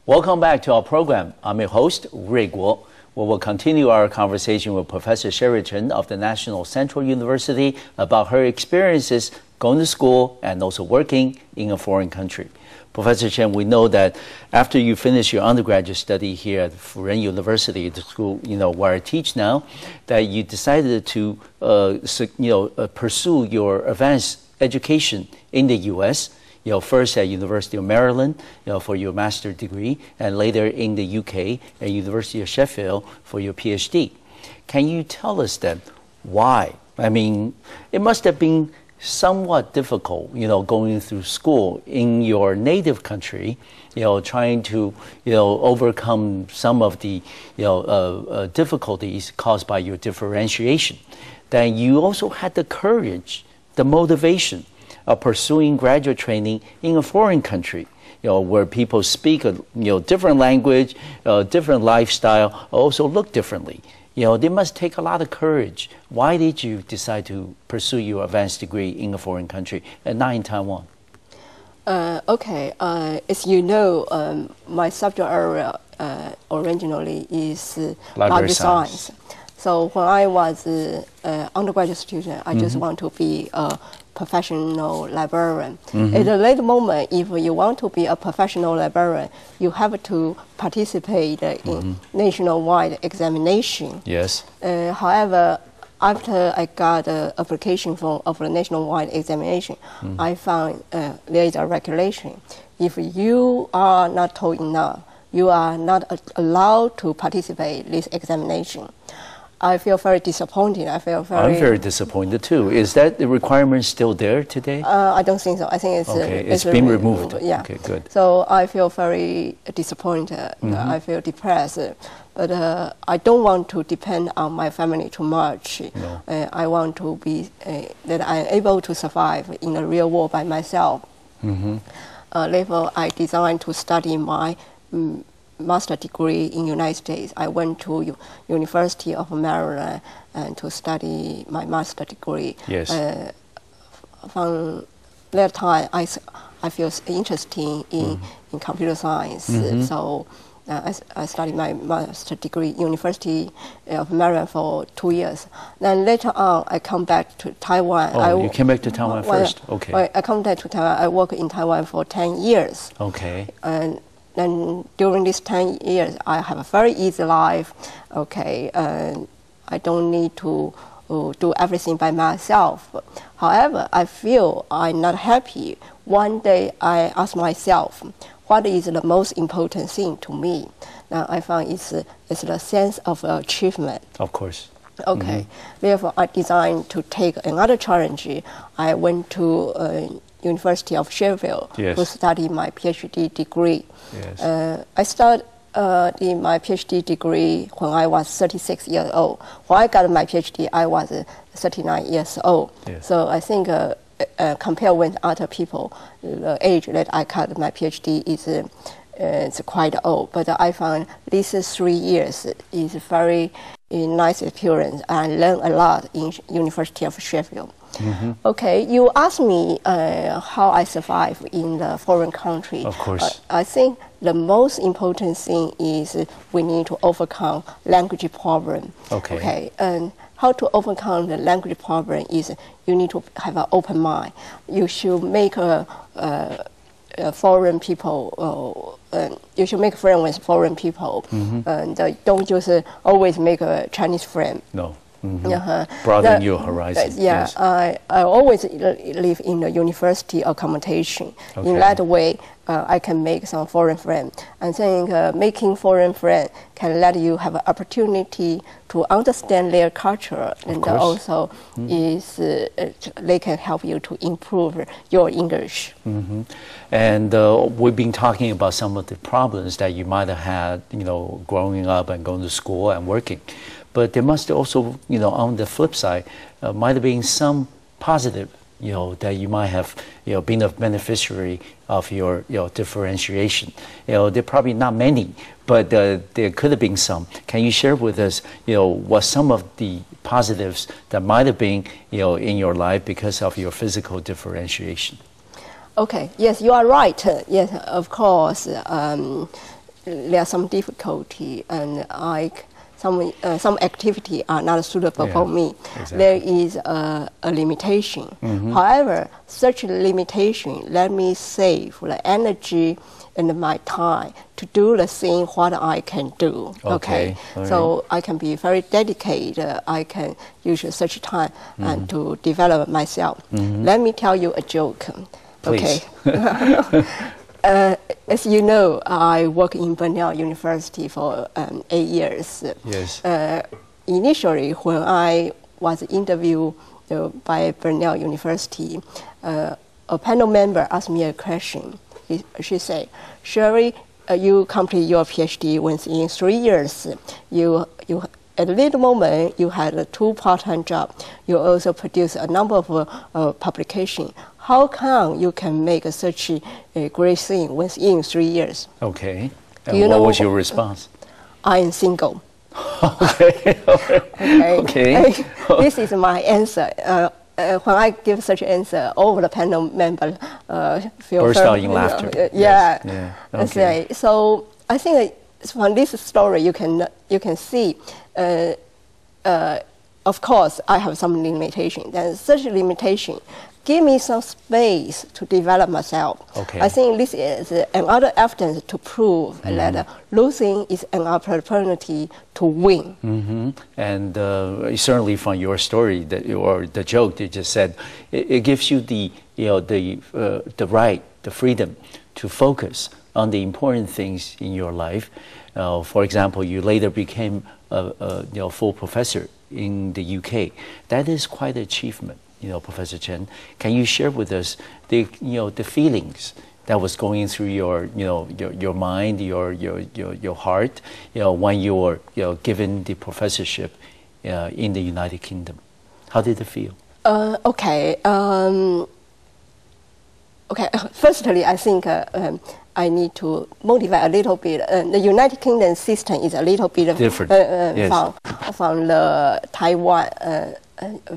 Welcome back to our program. I'm your host, Rui Guo. We will continue our conversation with Professor Chen of the National Central University about her experiences going to school and also working in a foreign country. Professor Chen, we know that after you finish your undergraduate study here at Furen University, the school where I teach now, that you decided to pursue your advanced education in the U.S. First at University of Maryland, for your master's degree, and later in the UK at University of Sheffield for your PhD. Can you tell us then why? I mean, it must have been somewhat difficult, going through school in your native country, trying to, overcome some of the, difficulties caused by your differentiation. Then you also had the courage, the motivation of pursuing graduate training in a foreign country, where people speak a different language, different lifestyle, also look differently. They must take a lot of courage. Why did you decide to pursue your advanced degree in a foreign country and not in Taiwan? As you know, my subject area originally is library science. So when I was an undergraduate student, I just want to be a professional librarian. At a later moment, if you want to be a professional librarian, you have to participate in nationwide examination. Yes. However, after I got the application form of the nationwide examination, I found there is a regulation. If you are not told enough, you are not allowed to participate in this examination. I feel very disappointed. I'm very disappointed too. Is that the requirement still there today? I don't think so. I think it's been removed. Yeah. Okay, good. So I feel very disappointed. I feel depressed. But I don't want to depend on my family too much. No. I want to be that I'm able to survive in the real world by myself. Therefore, I designed to study my master degree in United States. I went to University of Maryland and to study my master degree. Yes. From that time, I feel interesting in computer science. So I studied my master degree in University of Maryland for 2 years. Then later on, I come back to Taiwan. Oh, you came back to Taiwan first? Okay. I come back to Taiwan. I worked in Taiwan for 10 years. Okay. And during these 10 years, I have a very easy life. I don't need to do everything by myself. However, I feel I'm not happy. One day, I ask myself, what is the most important thing to me? Now, I found it's the sense of achievement. Of course. Therefore, I designed to take another challenge. I went to University of Sheffield to study my PhD degree. Yes. I started my PhD degree when I was 36 years old. When I got my PhD, I was 39 years old. Yes. So I think compared with other people, the age that I got my PhD is quite old. But I found these 3 years is very nice experience. I learned a lot in University of Sheffield. You asked me how I survive in the foreign country. Of course. I think the most important thing is we need to overcome language problem. And how to overcome the language problem is you need to have an open mind. You should make foreign people. You should make friends with foreign people, and don't just always make a Chinese friend. No. Broaden your horizon. Yes. I always live in the university accommodation. In that way, I can make some foreign friends. I think making foreign friends can let you have an opportunity to understand their culture, and also they can help you to improve your English. And we've been talking about some of the problems that you might have had, growing up and going to school and working. But there must also, on the flip side, might have been some positive, that you might have, been a beneficiary of your, differentiation. There are probably not many, but there could have been some. Can you share with us, what some of the positives that might have been, in your life because of your physical differentiation? Okay. Yes, you are right. Yes, of course. there's some difficulty and some activity are not suitable for me. Exactly. There is a limitation. However, such a limitation let me save the energy and my time to do the thing what I can do. Okay. So I can be very dedicated. I can use such time and to develop myself. Let me tell you a joke. Please. Okay. As you know, I work in Brunel University for 8 years. Yes. Initially, when I was interviewed by Brunel University, a panel member asked me a question. She said, "Sherry, you complete your PhD within 3 years. You at the moment you had 2 part-time jobs. You also produce a number of publications. How come you can make such a great thing within 3 years?" Okay. And what was your response? I am single. Okay. Okay. This is my answer. When I give such answer, all the panel members feel burst out in laughter. Yeah. Yes. Yeah. Okay. So I think from this story you can see. Of course, I have some limitation. And such limitation give me some space to develop myself. Okay. I think this is another evidence to prove that losing is an opportunity to win. And certainly from your story or the joke you just said, it gives you the right, the freedom to focus on the important things in your life. For example, you later became a full professor in the UK. That is quite an achievement. Professor Chen, can you share with us the feelings that was going through your mind, your heart, when you were given the professorship in the United Kingdom? How did it feel? Okay. Firstly, I think I need to motivate a little bit. The United Kingdom system is a little bit different from the Taiwan.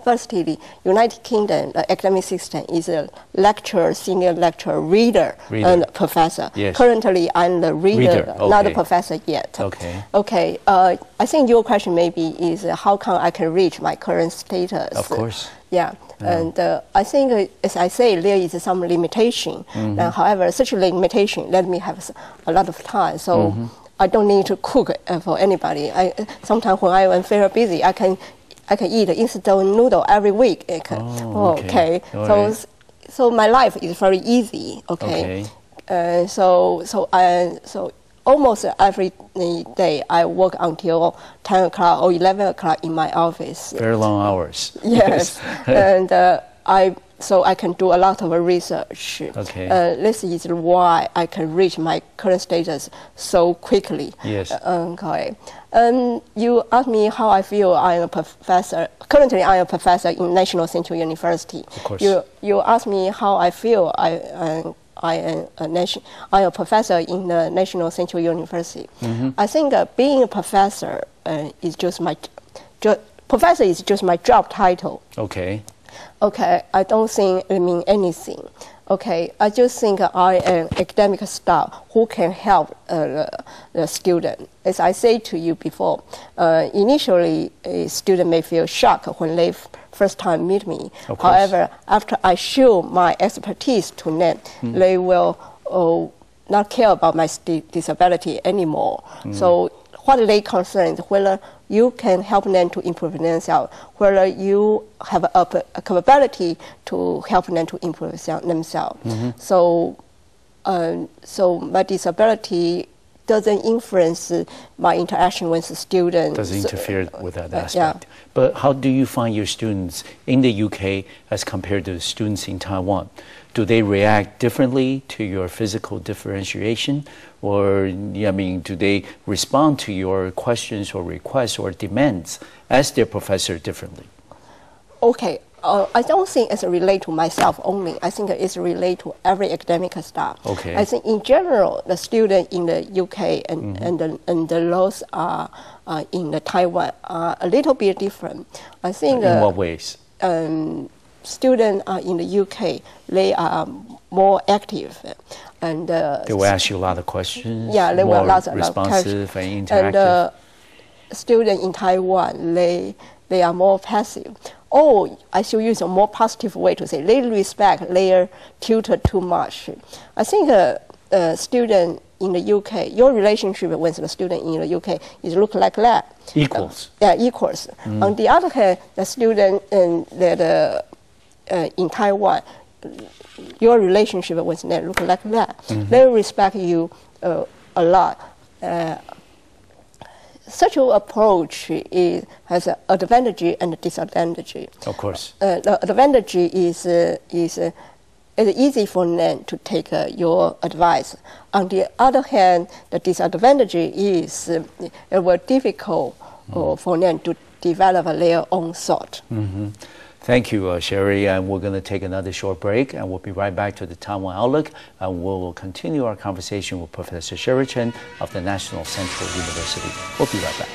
Firstly, the United Kingdom academic system is a lecturer, senior lecturer, reader. And professor. Yes. Currently, I'm the reader, Okay. not a professor yet. Okay. Okay. I think your question maybe is how come I can reach my current status? Of course. Yeah. And I think, as I say, there is some limitation. However, such a limitation let me have a lot of time. So I don't need to cook for anybody. Sometimes when I am very busy, I can eat instant noodle every week. Okay. So my life is very easy. Okay. So almost every day I work until 10 o'clock or 11 o'clock in my office. Very long hours. Yes. And so I can do a lot of research. Okay. This is why I can reach my current status so quickly. Yes. Okay. You asked me how I feel. I am a professor. Currently, I am a professor in National Central University. Of course. You asked me how I feel. I am a professor in the National Central University. I think being a professor is just my job title. Okay. Okay, I don't think it means anything. Okay, I just think I am academic staff who can help the student. As I said to you before, initially a student may feel shocked when they first time meet me. However, after I show my expertise to them, they will not care about my disability anymore. So what they concerned, whether you can help them to improve themselves, whether you have a capability to help them to improve themselves. So my disability doesn't influence my interaction with the students. Doesn't interfere with that aspect. Yeah. But how do you find your students in the UK as compared to students in Taiwan? Do they react differently to your physical differentiation? Or, do they respond to your questions or requests or demands as their professor differently? Okay. I don't think it's related to myself only. I think it's related to every academic staff. Okay. I think in general, the students in the UK and those in the Taiwan are a little bit different. I think in what ways? Students in the UK, they are more active. And they will ask you a lot of questions. Yeah, they more will ask a lot of responsive questions. and interactive. And students in Taiwan, they are more passive. Or I should use a more positive way to say they respect their tutor too much. I think a student in the UK, your relationship with the student in the UK is look like that. Equals. Equals. On the other hand, the student in Taiwan, your relationship with them look like that. They respect you a lot. Such an approach has an advantage and a disadvantage. Of course. The advantage is it's easy for them to take your advice. On the other hand, the disadvantage is it will difficult for them to develop their own thought. Thank you, Sherry. And we're going to take another short break, and we'll be right back to the Taiwan Outlook, and we'll continue our conversation with Professor Sherry Chen of the National Central University. We'll be right back.